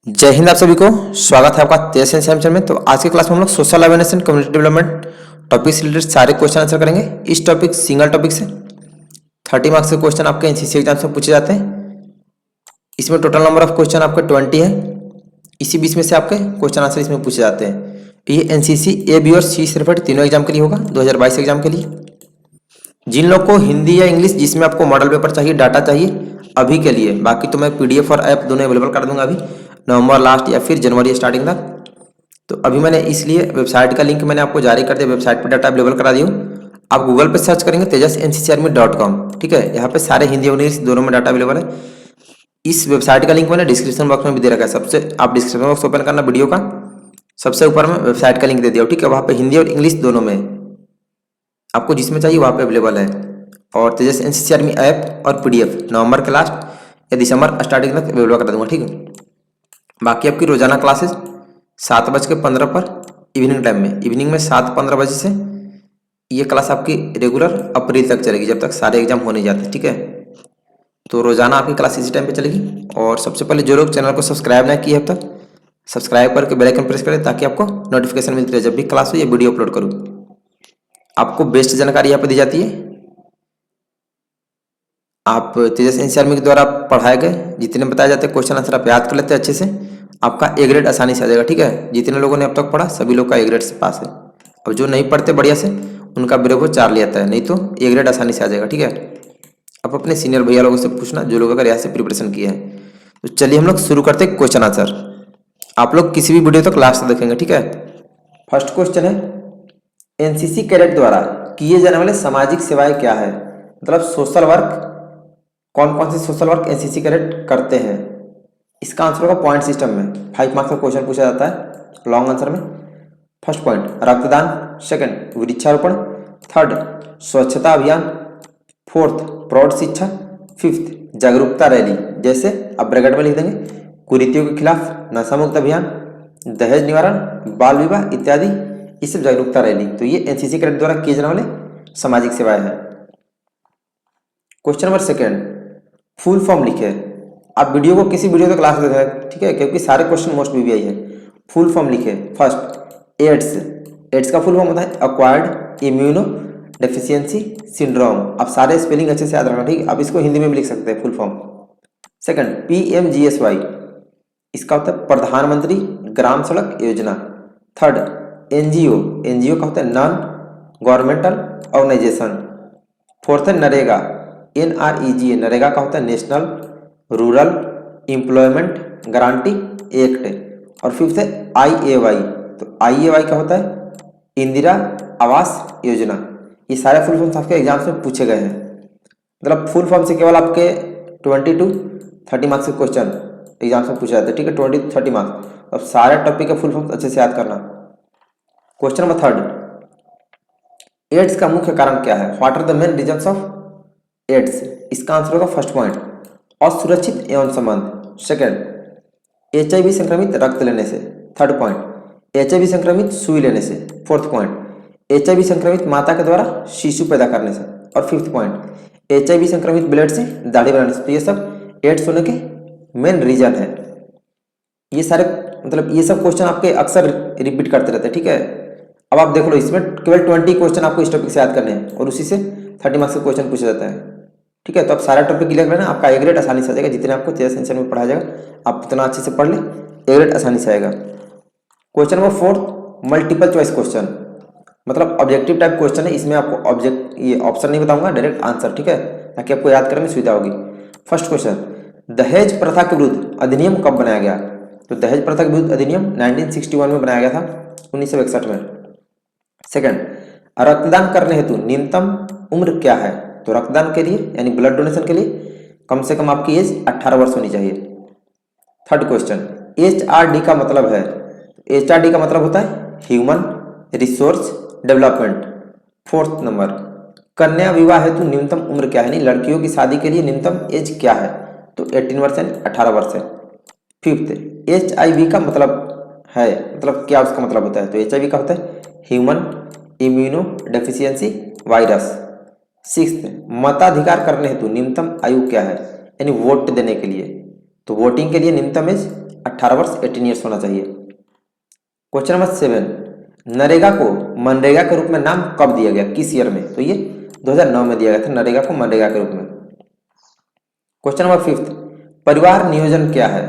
जय हिंद। आप सभी को स्वागत है आपका तेज चैनल में। तो आज की क्लास में हम लोग social awareness and community development topic से रिलेटेड सारे क्वेश्चन आंसर करेंगे। इस टॉपिक सिंगल टॉपिक से 30 मार्क्स के क्वेश्चन आपके एनसीसी एग्जाम से पूछे जाते हैं। इसमें टोटल नंबर ऑफ क्वेश्चन आपके 20 है। इसी बीच में से आपके क्वेश्चन आंसर इसमें पूछे जाते हैं। ये एनसीसी ए, बी और सी से रिलेटेड तीनों एग्जाम के लिए होगा 2022 एग्जाम के लिए। जिन लोग को हिंदी या इंग्लिश जिसमें आपको मॉडल पेपर चाहिए, डाटा चाहिए अभी के लिए, बाकी तो मैं पीडीएफ और ऐप दोनों अवेलेबल कर दूंगा अभी नवंबर लास्ट या फिर जनवरी स्टार्टिंग तक। तो अभी मैंने इसलिए वेबसाइट का लिंक मैंने आपको जारी कर दिया, वेबसाइट पर डाटा अवेलेबल करा दी हूँ। आप गूगल पे सर्च करेंगे tejas.nccarmy.com, ठीक है। यहाँ पे सारे हिंदी और इंग्लिश दोनों में डाटा अवेलेबल है। इस वेबसाइट का लिंक मैंने डिस्क्रिप्शन बॉक्स में भी दे रखा है। सबसे आप डिस्क्रिप्शन बॉक्स ओपन करना वीडियो का, सबसे ऊपर में वेबसाइट का लिंक दे दिया, ठीक है। वहाँ पे हिंदी और इंग्लिश दोनों में आपको जिसमें चाहिए वहाँ पे अवेलेबल है। और तेजस एनसीसी आर्मी ऐप और पीडीएफ नवंबर के लास्ट या दिसंबर स्टार्टिंग तक अवेलेबल कर दूंगा, ठीक है। बाकी आपकी रोजाना क्लासेस 7:15 पर इवनिंग टाइम में, इवनिंग में 7:15 बजे से ये क्लास आपकी रेगुलर अप्रैल तक चलेगी, जब तक सारे एग्जाम होने जाते, ठीक है। तो रोजाना आपकी क्लास इसी टाइम पे चलेगी। और सबसे पहले जो लोग चैनल को सब्सक्राइब ना किए अब तक, सब्सक्राइब करके बेल आइकन प्रेस करें ताकि आपको नोटिफिकेशन मिलती रहे जब भी क्लास हो या वीडियो अपलोड करूँ। आपको बेस्ट जानकारी यहाँ पे दी जाती है। आप तेजस एनसीसी आर्मी के द्वारा पढ़ाए गए जितने बताए जाते हैं क्वेश्चन आंसर आप याद कर लेते हैं अच्छे से, आपका ए ग्रेड आसानी से आ जाएगा, ठीक है। जितने लोगों ने अब तक पढ़ा सभी लोग का ए ग्रेड से पास है। अब जो नहीं पढ़ते बढ़िया से उनका ब्रेवो 4 ले आता है, नहीं तो ए ग्रेड आसानी से आ जाएगा, ठीक है। अब अपने सीनियर भैया लोगों से पूछना जो लोग अगर यहाँ से प्रिपरेशन किए हैं। तो चलिए हम लोग शुरू करते हैं क्वेश्चन आंसर। आप लोग किसी भी वीडियो तक लास्ट तक देखेंगे, ठीक है। फर्स्ट क्वेश्चन है, एनसीसी कैडेट द्वारा किए जाने वाले सामाजिक सेवाएं क्या है? मतलब सोशल वर्क, कौन कौन से सोशल वर्क एनसीसी कैडेट करते हैं? इसका आंसर होगा पॉइंट सिस्टम में। 5 मार्क्स का क्वेश्चन पूछा जाता है लॉन्ग आंसर में। फर्स्ट पॉइंट रक्तदान, सेकंड वृक्षारोपण, थर्ड स्वच्छता अभियान, फोर्थ प्रौढ़ शिक्षा, फिफ्थ जागरूकता रैली। जैसे आप ब्रैकेट में लिख देंगे कुरीतियों के खिलाफ नशा मुक्त अभियान, दहेज निवारण, बाल विवाह इत्यादि, ये सब जागरूकता रैली। तो ये एनसीसी कैडेट द्वारा किए जाने वाले सामाजिक सेवाएं हैं। Question number second, full form लिखे। आप वीडियो को किसी वीडियो तक क्लास देखें, ठीक है, क्योंकि सारे क्वेश्चन मोस्ट बीबीआई है। फुल फॉर्म लिखे। फर्स्ट एड्स, एड्स का फुल फॉर्म होता है अक्वायर्ड इम्यूनो डेफिशिएंसी सिंड्रोम। आप सारे स्पेलिंग अच्छे से याद रखना, ठीक है। आप इसको हिंदी में भी लिख सकते हैं फुल फॉर्म। सेकंड पीएमजीएसवाई, इसका होता है प्रधानमंत्री ग्राम सड़क योजना। थर्ड एनजीओ, एनजीओ का होता है नॉन गवर्नमेंटल ऑर्गेनाइजेशन। फोर्थ है नरेगा, एनआरईजीए, नरेगा का होता है national rural employment guarantee act. और फिफ्थ है आईएवाई, तो आईएवाई का होता है इंदिरा आवास योजना। ये सारे फुल फॉर्म्स आपके एग्जाम्स में पूछे गए हैं। मतलब फुल फॉर्म से केवल आपके 20 to 30 मार्क्स के क्वेश्चन एग्जाम्स में पूछे जाते हैं, ठीक है। 20 to 30 मार्क्स। अब सारे टॉपिक के फुल फॉर्म्स अच्छे से याद करना। क्वेश्चन नंबर थर्ड, एड्स का मुख्य कारण क्या है? What are the main reasons of AIDS? इसका आंसर होगा फर्स्ट पॉइंट असुरक्षित एवं संबंध। सेकंड एचआईवी संक्रमित रक्त लेने से। थर्ड पॉइंट एचआईवी संक्रमित सुई लेने से। फोर्थ पॉइंट एचआईवी संक्रमित माता के द्वारा शिशु पैदा करने से। और फिफ्थ पॉइंट एचआईवी संक्रमित ब्लड से दाढ़ी बनाने से। तो ये सब एड्स होने के मेन रीजन है। ये सारे मतलब ये सब क्वेश्चन आपके अक्सर रिपीट करते रहते हैं, ठीक है। अब आप देख लो, इसमें केवल 20 क्वेश्चन आपको इस टॉपिक से याद करने हैं और उसी से 30 मार्क्स का क्वेश्चन पूछा जाता है, ठीक है। तो आप सारा टॉपिक क्लियर करना, आपका ए ग्रेड आसानी से आ जाएगा। जितने आपको तेज सेंशन में पढ़ाया जाएगा आप उतना अच्छे से पढ़ ले, ए ग्रेड आसानी से आएगा। Question number fourth multiple choice question, मतलब ऑब्जेक्टिव टाइप क्वेश्चन है। इसमें आपको ये ऑप्शन नहीं बताऊंगा, डायरेक्ट आंसर, ठीक है, ताकि आपको याद करने में सुविधा होगी। फर्स्ट क्वेश्चन, दहेज प्रथा के विरुद्ध अधिनियम कब बनाया गया? तो दहेज प्रथा के विरुद्ध अधिनियम 1961 में बनाया गया था, 1961 में। सेकंड रक्तदान करने हेतु न्यूनतम उम्र क्या है? तो रक्तदान के लिए यानी ब्लड डोनेशन के लिए कम से कम आपकी एज 18 वर्ष होनी चाहिए। थर्ड क्वेश्चन एचआरडी का मतलब है? एचआरडी का मतलब होता है human resource development. Fourth number कन्या विवाह हेतु न्यूनतम उम्र क्या है, यानी लड़कियों की शादी के लिए न्यूनतम एज क्या है? तो 18 वर्ष यानी 18 वर्ष है। फिफ्थ एचआईवी का मतलब है, मतलब क्या उसका मतलब होता है? तो एचआईवी का होता है human immuno deficiency virus. Sixth मताधिकार करने हेतु न्यूनतम आयु क्या है, यानी वोट देने के लिए? तो वोटिंग के लिए न्यूनतम एज 18 वर्ष 18 ईयर्स होना चाहिए। क्वेश्चन नंबर 7, नरेगा को मनरेगा के रूप में नाम कब दिया गया, किस ईयर में? तो ये 2009 में दिया गया था नरेगा को मनरेगा के रूप में। क्वेश्चन नंबर 5, परिवार नियोजन क्या है?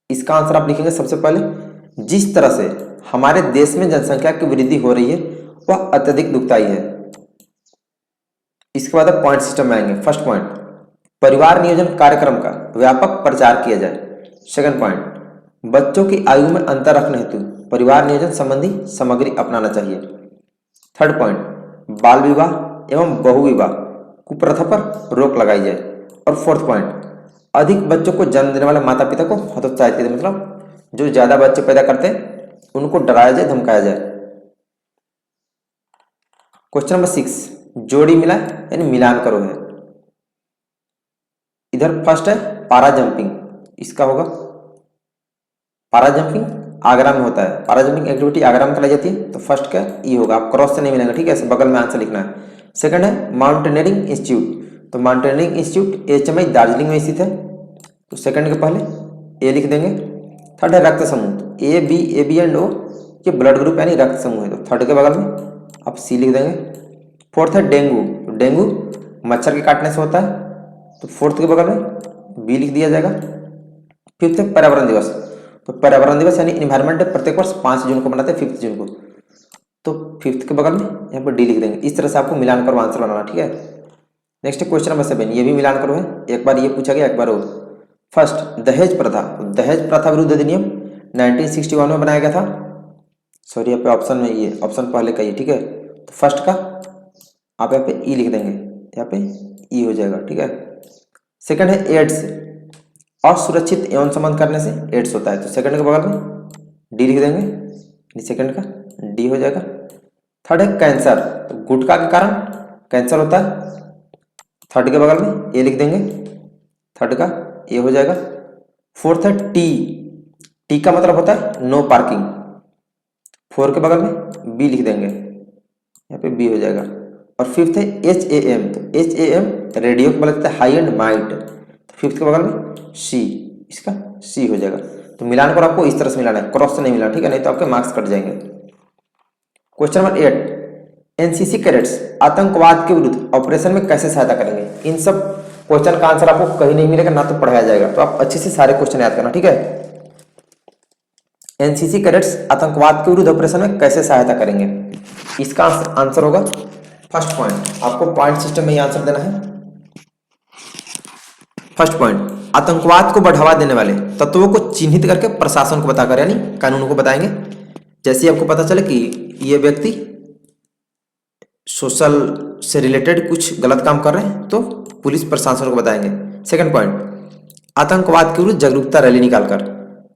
इसका आंसर आप लिखेंगे सबसे पहले, जिस तरह से हमारे देश में जनसंख्या की वृद्धि हो रही है वह अत्यधिक दुखदायी है। इसके बाद पॉइंट सिस्टम में आएंगे। फर्स्ट पॉइंट, परिवार नियोजन कार्यक्रम का व्यापक प्रचार किया जाए। सेकंड पॉइंट, बच्चों की आयु में अंतर रखने हेतु परिवार नियोजन संबंधी सामग्री अपनाना चाहिए। थर्ड पॉइंट, बाल विवाह एवं बहु विवाह कुप्रथा पर रोक लगाई जाए। और फोर्थ पॉइंट, अधिक बच्चों को जन्म देने वाले माता पिता को हतोत्साहित किया जाए, मतलब जो ज्यादा बच्चे पैदा करते हैं उनको डराया जाए, धमकाया जाए। क्वेश्चन नंबर 6, जोड़ी मिलाए यानी मिलान करो है। इधर फर्स्ट है पारा जंपिंग, इसका होगा पारा जंपिंग आगरा में होता है, पारा जंपिंग एक्टिविटी आगरा में कराई जाती है, तो फर्स्ट का ई होगा, आप क्रॉस से नहीं मिलेंगे, ठीक है, ऐसे बगल में आंसर लिखना है। सेकंड है माउंटेनियरिंग इंस्टीट्यूट, तो माउंटेनियरिंग इंस्टीट्यूट एचएमआई दार्जिलिंग में स्थित है, तो सेकंड के पहले ए लिख देंगे। थर्ड है रक्त समूह, तो ए बी एंड ओ ये ब्लड ग्रुप यानी रक्त समूह है, तो थर्ड के बगल में आप सी लिख देंगे। फोर्थ है डेंगू, तो डेंगू मच्छर के काटने से होता है, तो फोर्थ के बगल में बी लिख दिया जाएगा। फिफ्थ है पर्यावरण दिवस, तो पर्यावरण दिवस यानी इन्वायरमेंट डे प्रत्येक वर्ष 5 जून को मनाते हैं, 5 जून को, तो फिफ्थ के बगल में यहाँ पर डी लिख देंगे। इस तरह से आपको मिलान करो आंसर बनाना, ठीक है। नेक्स्ट क्वेश्चन नंबर 7, ये भी मिलान करो है, एक बार ये पूछा गया एक बार और। फर्स्ट, दहेज प्रथा, दहेज प्रथा विरुद्ध अधिनियम 1961 में बनाया गया था। सॉरी यहाँ पे ऑप्शन में ये ऑप्शन पहले का ही, ठीक है, तो फर्स्ट का आप यहाँ पे ई लिख देंगे, यहाँ पे ई हो जाएगा, ठीक है। सेकंड है एड्स, असुरक्षित यौन संबंध करने से एड्स होता है, तो सेकंड के बगल में डी लिख देंगे, सेकंड का डी हो जाएगा। थर्ड है कैंसर, तो गुटखा के कारण कैंसर होता है, थर्ड के बगल में ए लिख देंगे, थर्ड का ए हो जाएगा। फोर्थ है टी का मतलब होता है नो पार्किंग, फोर के बगल में बी लिख देंगे, यहाँ पे बी हो जाएगा। और फिफ्थ है HAM, तो HAM रेडियो को बोला जाता है हाई एंड माइट, तो फिफ्थ के बगल में सी, इसका सी हो जाएगा। तो मिलान को आपको इस तरह से मिलाना है, क्रॉस से नहीं मिलाना, ठीक है, नहीं तो आपके मार्क्स कट जाएंगे। क्वेश्चन नंबर 8, एनसीसी कैडेट्स आतंकवाद के विरुद्ध ऑपरेशन में कैसे सहायता करेंगे? इन सब क्वेश्चन का आंसर आपको कहीं नहीं मिलेगा, ना तो पढ़ाया जाएगा, तो आप अच्छे से सारे क्वेश्चन याद करना, ठीक है। एनसीसी कैडेट्स आतंकवाद के विरुद्ध ऑपरेशन में कैसे सहायता करेंगे? इसका आंसर होगा फर्स्ट पॉइंट, आपको पॉइंट सिस्टम में ही आंसर देना है। फर्स्ट पॉइंट, आतंकवाद को बढ़ावा देने वाले तत्वों को चिन्हित करके प्रशासन को बताकर यानी कानून को बताएंगे। जैसे आपको पता चले कि ये व्यक्ति सोशल से रिलेटेड कुछ गलत काम कर रहे हैं तो पुलिस प्रशासन को बताएंगे। सेकंड पॉइंट, आतंकवाद के विरुद्ध जागरूकता रैली निकालकर।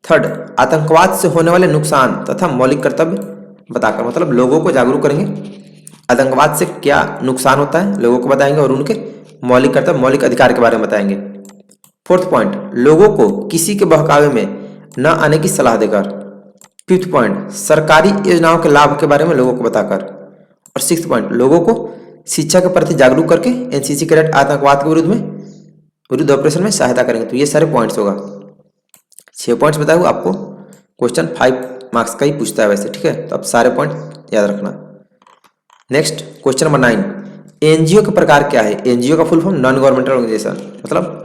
थर्ड, आतंकवाद से होने वाले नुकसान तथा मौलिक कर्तव्य बताकर, मतलब लोगों को जागरूक करेंगे, आतंकवाद से क्या नुकसान होता है लोगों को बताएंगे और उनके मौलिक कर्तव्य मौलिक अधिकार के बारे में बताएंगे। फोर्थ पॉइंट, लोगों को किसी के बहकावे में न आने की सलाह देकर। फिफ्थ पॉइंट, सरकारी योजनाओं के लाभ के बारे में लोगों को बताकर। और सिक्स्थ पॉइंट, लोगों को शिक्षा के प्रति जागरूक करके एनसीसी कैडेट आतंकवाद के विरुद्ध ऑपरेशन में सहायता करेंगे। तो ये सारे पॉइंट्स होगा, 6 पॉइंट्स बताए हुए आपको, क्वेश्चन 5 मार्क्स का ही पूछता है वैसे, ठीक है, तो आप सारे पॉइंट याद रखना। नेक्स्ट क्वेश्चन नंबर 9, एनजीओ का प्रकार क्या है? एनजीओ का full form non governmental organization, मतलब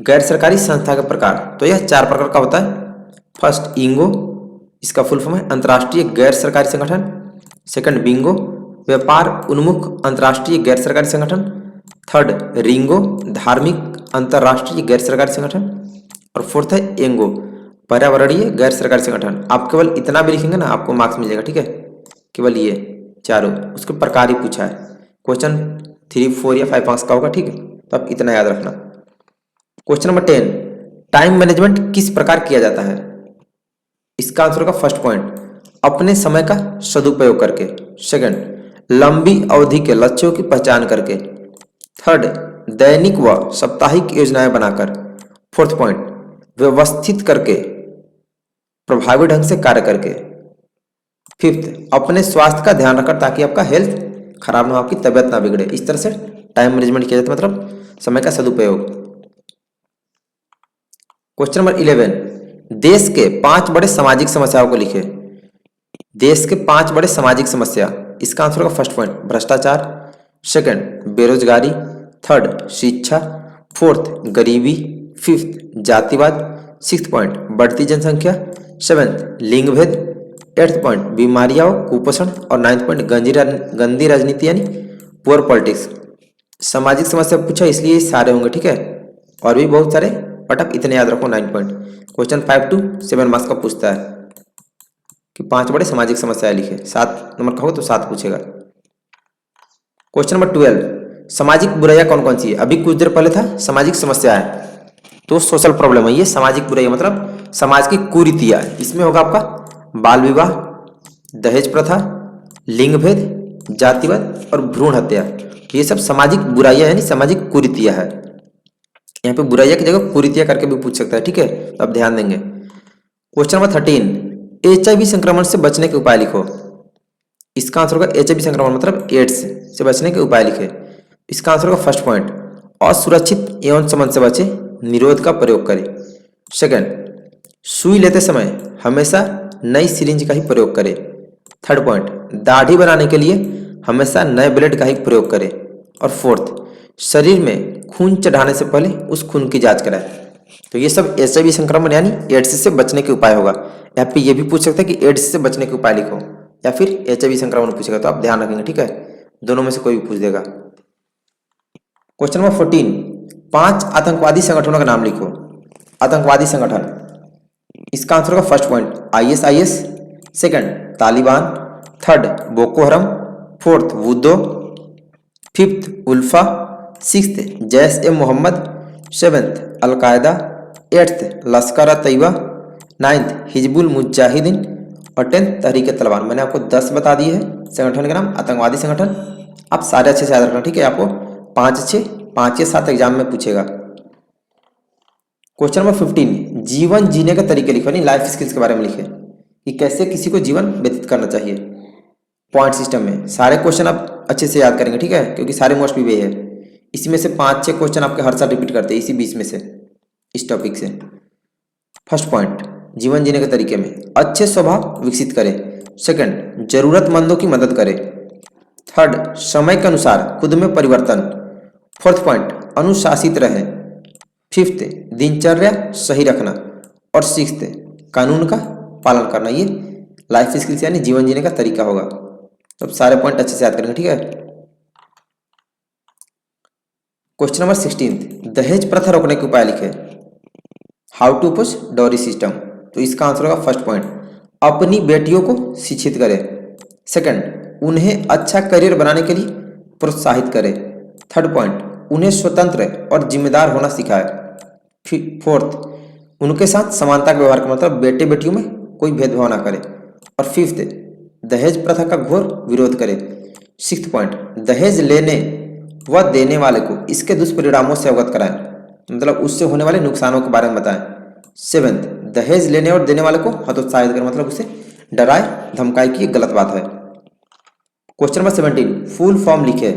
गैर सरकारी संस्था का प्रकार। तो यह 4 प्रकार का होता है। फर्स्ट इंगो, इसका फुल फॉर्म है अंतर्राष्ट्रीय गैर सरकारी संगठन। सेकंड बिंगो, व्यापार उन्मुख अंतर्राष्ट्रीय गैर सरकारी संगठन। थर्ड रिंगो, धार्मिक अंतर्राष्ट्रीय गैर सरकारी संगठन। और फोर्थ है एंगो, पर्यावरणीय गैर सरकारी संगठन। आप केवल इतना भी लिखेंगे ना आपको मार्क्स मिल जाएगा, ठीक है, केवल ये चारों, उसके प्रकार ही पूछा है। क्वेश्चन 3, 4 या 5 मार्क्स का होगा, ठीक है, तो आप इतना याद रखना। क्वेश्चन नंबर 10, टाइम मैनेजमेंट किस प्रकार किया जाता है? इसका आंसर होगा फर्स्ट पॉइंट, अपने समय का सदुपयोग करके। सेकंड, लंबी अवधि के लक्ष्यों की पहचान करके। थर्ड, दैनिक व साप्ताहिक योजनाएं बनाकर। फोर्थ पॉइंट, व्यवस्थित करके प्रभावी ढंग से कार्य करके। फिफ्थ, अपने स्वास्थ्य का ध्यान रखकर ताकि आपका हेल्थ खराब ना हो, आपकी तबियत ना बिगड़े। इस तरह से टाइम मैनेजमेंट किया जाता है, मतलब समय का सदुपयोग। क्वेश्चन नंबर 11, देश के 5 बड़े सामाजिक समस्याओं को लिखे। देश के 5 बड़े सामाजिक समस्या, इसका आंसर होगा फर्स्ट पॉइंट भ्रष्टाचार, सेकंड बेरोजगारी, थर्ड शिक्षा, फोर्थ गरीबी, फिफ्थ जातिवाद, सिक्स्थ पॉइंट बढ़ती जनसंख्या, सेवेंथ लिंग भेद, एट्थ पॉइंट बीमारियां कुपोषण और नाइन्थ पॉइंट गंदी राजनीति यानी पुअर पॉलिटिक्स। सामाजिक समस्या पूछा इसलिए सारे होंगे, ठीक है, और भी बहुत सारे, बट आप इतने याद रखो 9 पॉइंट। क्वेश्चन 5 to 7 मार्क्स का पूछता है कि 5 बड़े सामाजिक समस्याएं लिखे। 7 नंबर का होगा तो 7 पूछेगा। क्वेश्चन नंबर 12, सामाजिक बुराइयां कौन कौन सी है? अभी कुछ देर पहले था सामाजिक समस्या है, तो सोशल प्रॉब्लम है। ये सामाजिक बुराइयां मतलब समाज की कुरीतियां। इसमें होगा आपका बाल विवाह, दहेज प्रथा, लिंग भेद, जातिवाद और भ्रूण हत्या। ये सब सामाजिक बुराइयां यानी सामाजिक कुरीतियां है। यहाँ पे बुराइयां की जगह कुरीतियां करके भी पूछ सकता है, ठीक है, तो आप ध्यान देंगे। क्वेश्चन नंबर 13, HIV संक्रमण से बचने के उपाय लिखो। इसका आंसर होगा HIV संक्रमण मतलब एड्स से बचने के उपाय लिखे। इसका आंसर होगा फर्स्ट पॉइंट असुरक्षित यौन संबंध से बचे, निरोध का प्रयोग करें। सेकंड सुई लेते समय हमेशा नई सिरिंज का ही प्रयोग करें। थर्ड पॉइंट दाढ़ी बनाने के लिए हमेशा नए ब्लेड का ही प्रयोग करें। और फोर्थ शरीर में खून चढ़ाने से पहले उस खून की जांच कराएं। तो ये सब HIV संक्रमण यानी एड्स से बचने के उपाय होगा। यहाँ पे ये भी पूछ सकता है कि एड्स से बचने के उपाय लिखो या फिर HIV संक्रमण पूछेगा, तो आप ध्यान रखेंगे, ठीक है, दोनों में से कोई भी पूछ देगा। क्वेश्चन नंबर 14, 5 आतंकवादी संगठनों का नाम लिखो। आतंकवादी संगठन, इसका आंसर होगा first point ISIS, second Taliban, third Boko Haram, fourth वुदो, fifth ULFA, sixth Jaish e Mohammed, seventh Al Qaeda, eighth Lashkar Taiba, ninth Hizbul Mujahideen और 10th तहरीक तालिबान। मैंने आपको 10 बता दिए हैं संगठन के नाम, आतंकवादी संगठन। आप सारे अच्छे से याद रखना, ठीक है, आपको 5 या 7 एग्जाम में पूछेगा। क्वेश्चन नंबर 15, जीवन जीने के तरीके लिखो, नहीं लाइफ स्किल्स के बारे में लिखे कि कैसे किसी को जीवन व्यतीत करना चाहिए। पॉइंट सिस्टम में सारे क्वेश्चन आप अच्छे से याद करेंगे, ठीक है, क्योंकि सारे मोस्ट भी वे है। इसी में से 5-6 क्वेश्चन आपके हर साल रिपीट करते हैं इसी 20 में से, इस टॉपिक से। फर्स्ट पॉइंट जीवन जीने के तरीके में अच्छे स्वभाव विकसित करें। सेकंड जरूरतमंदों की मदद करें। थर्ड समय के अनुसार खुद में परिवर्तन। फोर्थ पॉइंट अनुशासित रहें। फिफ्थ दिनचर्या सही रखना। और सिक्स्थ कानून का पालन करना। ये लाइफ स्किल्स यानी जीवन जीने का तरीका होगा। तो सारे पॉइंट अच्छे से याद करेंगे, ठीक है। क्वेश्चन नंबर 16, दहेज प्रथा रोकने के उपाय लिखे। How to push dowry system. तो इसका आंसर होगा फर्स्ट पॉइंट अपनी बेटियों को शिक्षित करें। सेकंड उन्हें अच्छा करियर बनाने के लिए प्रोत्साहित करें। थर्ड पॉइंट उन्हें स्वतंत्र और जिम्मेदार होना सिखाए। फोर्थ उनके साथ समानता का व्यवहार करें, मतलब बेटे बेटियों में कोई भेदभाव ना करें। और फिफ्थ दहेज प्रथा का घोर विरोध करें। सिक्स्थ पॉइंट दहेज लेने व देने वाले को इसके दुष्परिणामों से अवगत कराएं, मतलब उससे होने वाले नुकसानों के बारे में बताएं। सेवेंथ दहेज लेने और देने वाले को हतोत्साहित करें, मतलब उसे डराए धमकाए कि ये गलत बात है। क्वेश्चन नंबर 17 फुल फॉर्म लिखे।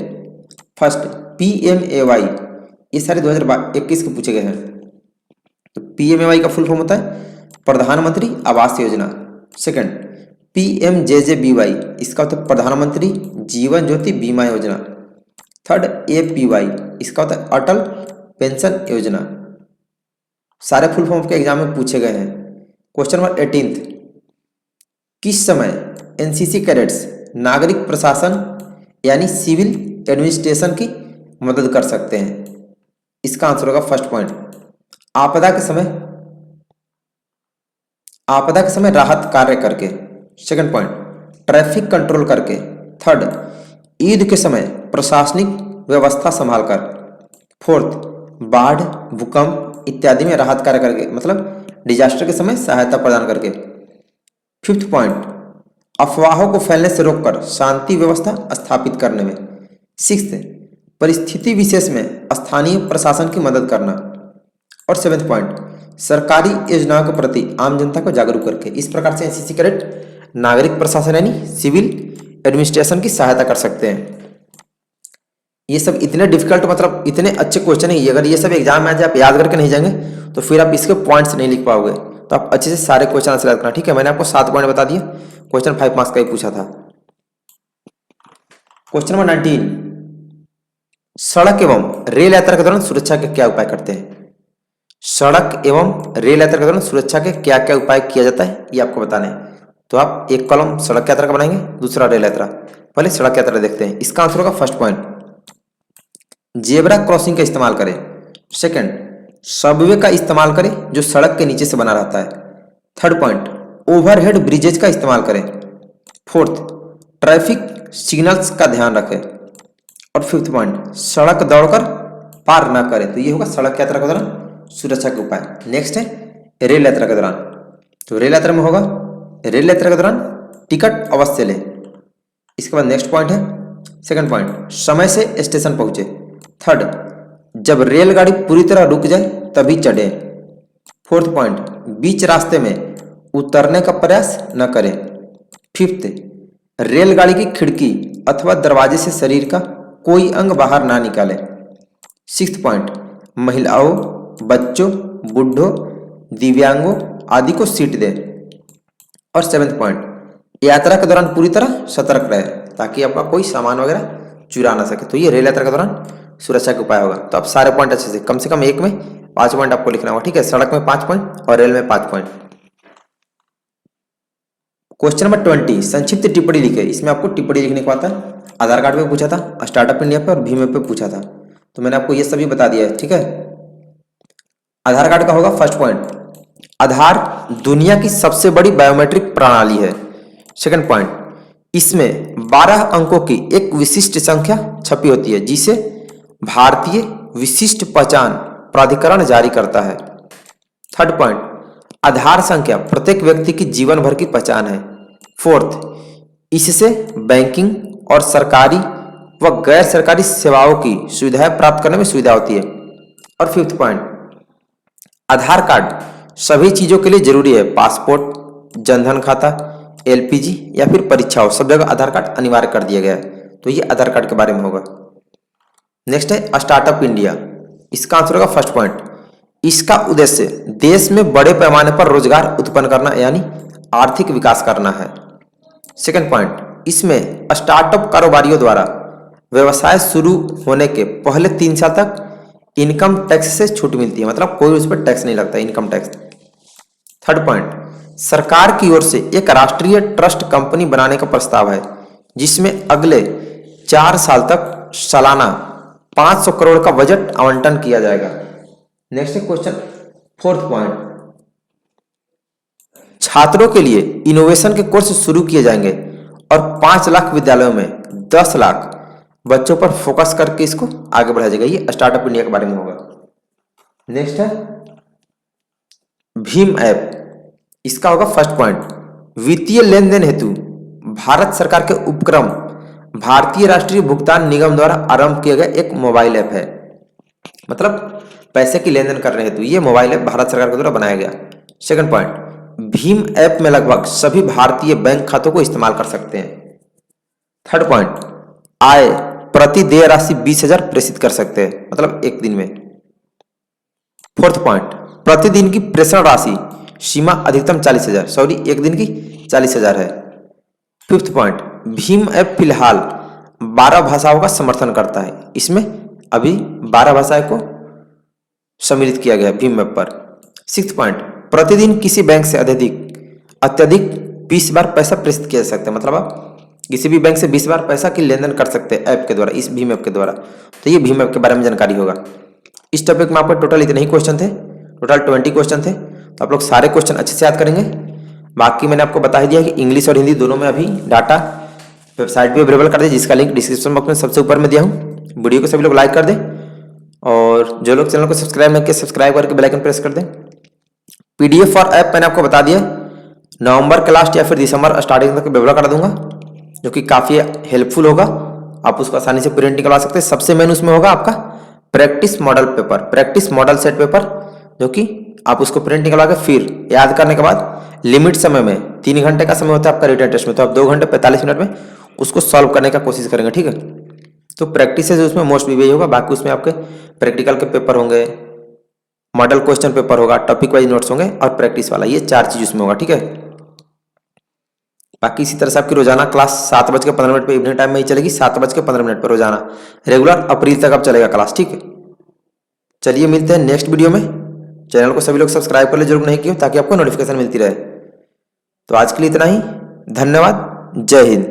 फर्स्ट PMAY, ये सारे 2021 के पूछे गए हैं। तो PMAY का फुल फॉर्म होता है प्रधानमंत्री आवास योजना। सेकंड PMJJBY, इसका होता है प्रधानमंत्री जीवन ज्योति बीमा योजना। थर्ड APY, इसका होता है अटल पेंशन योजना। सारे फुल फॉर्म के एग्जाम में पूछे गए हैं। क्वेश्चन नंबर 18 किस समय NCC कैडेट्स नागरिक प्रशासन यानी सिविल एडमिनिस्ट्रेशन की मदद कर सकते हैं। इसका आंसर होगा फर्स्ट पॉइंट आपदा के समय राहत कार्य करके। सेकंड पॉइंट ट्रैफिक कंट्रोल करके। थर्ड ईद के समय प्रशासनिक व्यवस्था संभालकर। फोर्थ बाढ़ भूकंप इत्यादि में राहत कार्य करके, मतलब डिजास्टर के समय सहायता प्रदान करके। फिफ्थ पॉइंट अफवाहों को फैलने से रोककर शांति व्यवस्था स्थापित करने में। सिक्स्थ परिस्थिति विशेष में स्थानीय प्रशासन की मदद करना। और सेवेंथ पॉइंट सरकारी योजनाओं के प्रति आम जनता को जागरूक करके। इस प्रकार से NCC कैडेट नागरिक प्रशासन यानी सिविल एडमिनिस्ट्रेशन की सहायता कर सकते हैं। ये सब इतने डिफिकल्ट, मतलब इतने अच्छे क्वेश्चन है, अगर ये सब एग्जाम में आज आप याद करके नहीं जाएंगे तो फिर आप इसके पॉइंट्स नहीं लिख पाओगे। तो आप अच्छे से सारे क्वेश्चन आंसर याद करना, ठीक है। मैंने आपको 7 पॉइंट बता दिए, क्वेश्चन 5 मार्क्स का ही पूछा था। क्वेश्चन नंबर 19, सड़क एवं रेल यात्रा के दौरान सुरक्षा के क्या उपाय करते हैं? सड़क एवं रेल यात्रा के दौरान सुरक्षा के क्या क्या उपाय किया जाता है, ये आपको बताना है। तो आप एक कॉलम सड़क यात्रा का बनाएंगे, दूसरा रेल यात्रा। पहले सड़क यात्रा देखते हैं। इसका आंसर होगा फर्स्ट पॉइंट, जेब्रा क्रॉसिंग का इस्तेमाल करें। सेकंड, सबवे का इस्तेमाल करें जो सड़क के नीचे से बना रहता है। थर्ड पॉइंट, ओवरहेड ब्रिजेज का इस्तेमाल करें। फोर्थ, ट्रैफिक सिग्नल्स का ध्यान रखें। और फिफ्थ पॉइंट, सड़क दौड़कर पार ना करें। तो ये होगा सड़क यात्रा के दौरान सुरक्षा के उपाय। नेक्स्ट है रेल यात्रा के दौरान। तो रेल यात्रा में होगा, रेल यात्रा के दौरान टिकट अवश्य लें। इसके बाद नेक्स्ट पॉइंट है, सेकंड पॉइंट, समय से स्टेशन पहुंचे। थर्ड, जब रेलगाड़ी पूरी तरह रुक जाए तभी चढ़े। फोर्थ पॉइंट, बीच रास्ते में उतरने का प्रयास न करें। फिफ्थ, रेलगाड़ी की खिड़की अथवा दरवाजे से शरीर का कोई अंग बाहर ना निकालें। सिक्स्थ पॉइंट, महिलाओं, बच्चों, बूढ़ों, दिव्यांगों आदि को सीट दें। और सेवेंथ पॉइंट, यात्रा के दौरान पूरी तरह सतर्क रहे ताकि आपका कोई सामान वगैरह चुरा ना सके। तो ये रेल यात्रा के दौरान सुरक्षा के उपाय होगा। तो आप सारे पॉइंट अच्छे से कम एक में 5 पॉइंट आपको लिखना होगा, ठीक है। सड़क में 5 पॉइंट और रेल में 5 पॉइंट। क्वेश्चन नंबर 20, संक्षिप्त टिप्पणी लिखे। इसमें आपको टिप्पणी लिखने को आता है। आधार कार्ड पे पूछा था, स्टार्टअप इंडिया पे और भीम ऐप पे पूछा था। तो मैंने आपको ये सभी बता दिया है, ठीक है। आधार कार्ड का होगा फर्स्ट पॉइंट, आधार दुनिया की सबसे बड़ी बायोमेट्रिक प्रणाली है। सेकंड पॉइंट, इसमें 12 अंकों की एक विशिष्ट संख्या छपी होती है जिसे भारतीय विशिष्ट पहचान प्राधिकरण जारी करता है। थर्ड पॉइंट, आधार संख्या प्रत्येक व्यक्ति की जीवन भर की पहचान है। फोर्थ, इससे बैंकिंग और सरकारी व गैर सरकारी सेवाओं की सुविधाएं प्राप्त करने में सुविधा होती है। और फिफ्थ पॉइंट, आधार कार्ड सभी चीजों के लिए जरूरी है। पासपोर्ट, जनधन खाता, एलपीजी या फिर परीक्षाओं, सब जगह आधार कार्ड अनिवार्य कर दिया गया है। तो ये आधार कार्ड के बारे में होगा। नेक्स्ट है स्टार्टअप इंडिया। इसका आंसर होगा फर्स्ट पॉइंट, इसका उद्देश्य देश में बड़े पैमाने पर रोजगार उत्पन्न करना यानी आर्थिक विकास करना है। सेकंड पॉइंट, इसमें स्टार्टअप कारोबारियों द्वारा व्यवसाय शुरू होने के पहले 3 साल तक इनकम टैक्स से छूट मिलती है, मतलब कोई उस पर टैक्स नहीं लगता, इनकम टैक्स। थर्ड पॉइंट, सरकार की ओर से एक राष्ट्रीय ट्रस्ट कंपनी बनाने का प्रस्ताव है जिसमें अगले 4 साल तक सालाना 500 करोड़ का बजट आवंटन किया जाएगा। नेक्स्ट क्वेश्चन, फोर्थ पॉइंट, छात्रों के लिए इनोवेशन के कोर्स शुरू किए जाएंगे और 5 लाख विद्यालयों में 10 लाख बच्चों पर फोकस करके इसको आगे बढ़ाया जाएगा। ये स्टार्टअप इंडिया के बारे में होगा। नेक्स्ट है भीम ऐप। इसका होगा फर्स्ट पॉइंट, वित्तीय लेन देन हेतु भारत सरकार के उपक्रम भारतीय राष्ट्रीय भुगतान निगम द्वारा आरंभ किया गया एक मोबाइल ऐप है। मतलब पैसे की लेन देन करने हेतु ये मोबाइल ऐप भारत सरकार के द्वारा बनाया गया। सेकंड पॉइंट, भीम ऐप में लगभग सभी भारतीय बैंक खातों को इस्तेमाल कर सकते हैं। थर्ड पॉइंट, आय प्रति देय राशि 20,000 प्रेषित कर सकते हैं, मतलब एक दिन में। फोर्थ पॉइंट, प्रतिदिन की प्रेषण राशि सीमा अधिकतम 40,000, सॉरी एक दिन की 40,000 है। फिफ्थ पॉइंट, भीम ऐप फिलहाल 12 भाषाओं का समर्थन करता है। इसमें अभी 12 भाषाओं को सम्मिलित किया गया भीम ऐप पर। सिक्स्थ पॉइंट, प्रतिदिन किसी बैंक से अत्यधिक 20 बार पैसा प्रेषित किया जा सकता है, मतलब आप किसी भी बैंक से 20 बार पैसा की लेन देन कर सकते हैं ऐप के द्वारा, इस भीम ऐप के द्वारा। तो ये भीम ऐप के बारे में जानकारी होगा। इस टॉपिक में आपका टोटल इतने ही क्वेश्चन थे, टोटल 20 क्वेश्चन थे। तो आप लोग सारे क्वेश्चन अच्छे से याद करेंगे। बाकी मैंने आपको बता ही दिया कि इंग्लिश और हिंदी दोनों में अभी डाटा वेबसाइट पे अवेलेबल कर दे, जिसका लिंक डिस्क्रिप्शन बॉक्स में सबसे ऊपर में दिया हूँ। वीडियो को सभी लोग लाइक कर दें और जो लोग चैनल को सब्सक्राइब नहीं किया सब्सक्राइब करके बेल आइकन प्रेस कर दें। पीडीएफ और ऐप मैंने आपको बता दिया, नवंबर के लास्ट या फिर दिसंबर स्टार्टिंग तक अवेलेबल करा दूंगा, जो कि काफ़ी हेल्पफुल होगा। आप उसको आसानी से प्रिंट निकलवा सकते हैं। सबसे मेन उसमें होगा आपका practice model paper, practice model set paper, जो कि आप उसको प्रिंट निकलवा के फिर याद करने के बाद लिमिट समय में 3 घंटे का समय होता है आपका रिटन टेस्ट में, तो आप 2 घंटे 45 मिनट में उसको सॉल्व करने का कोशिश करेंगे, ठीक है। तो प्रैक्टिस है जो उसमें मोस्ट भी वही होगा, बाकी उसमें आपके प्रैक्टिकल के पेपर होंगे, मॉडल क्वेश्चन पेपर होगा, टॉपिक वाइज नोट्स होंगे और प्रैक्टिस वाला, ये 4 चीज उसमें होगा, ठीक है। बाकी इसी तरह से आपकी रोजाना क्लास 7:15 पर इवनिंग टाइम में ही चलेगी, 7:15 पर रोजाना रेगुलर, अप्रैल तक अब चलेगा क्लास, ठीक है। चलिए मिलते हैं नेक्स्ट वीडियो में। चैनल को सभी लोग सब्सक्राइब कर ले जरूर नहीं किए ताकि आपको नोटिफिकेशन मिलती रहे। तो आज के लिए इतना ही, धन्यवाद, जय हिंद।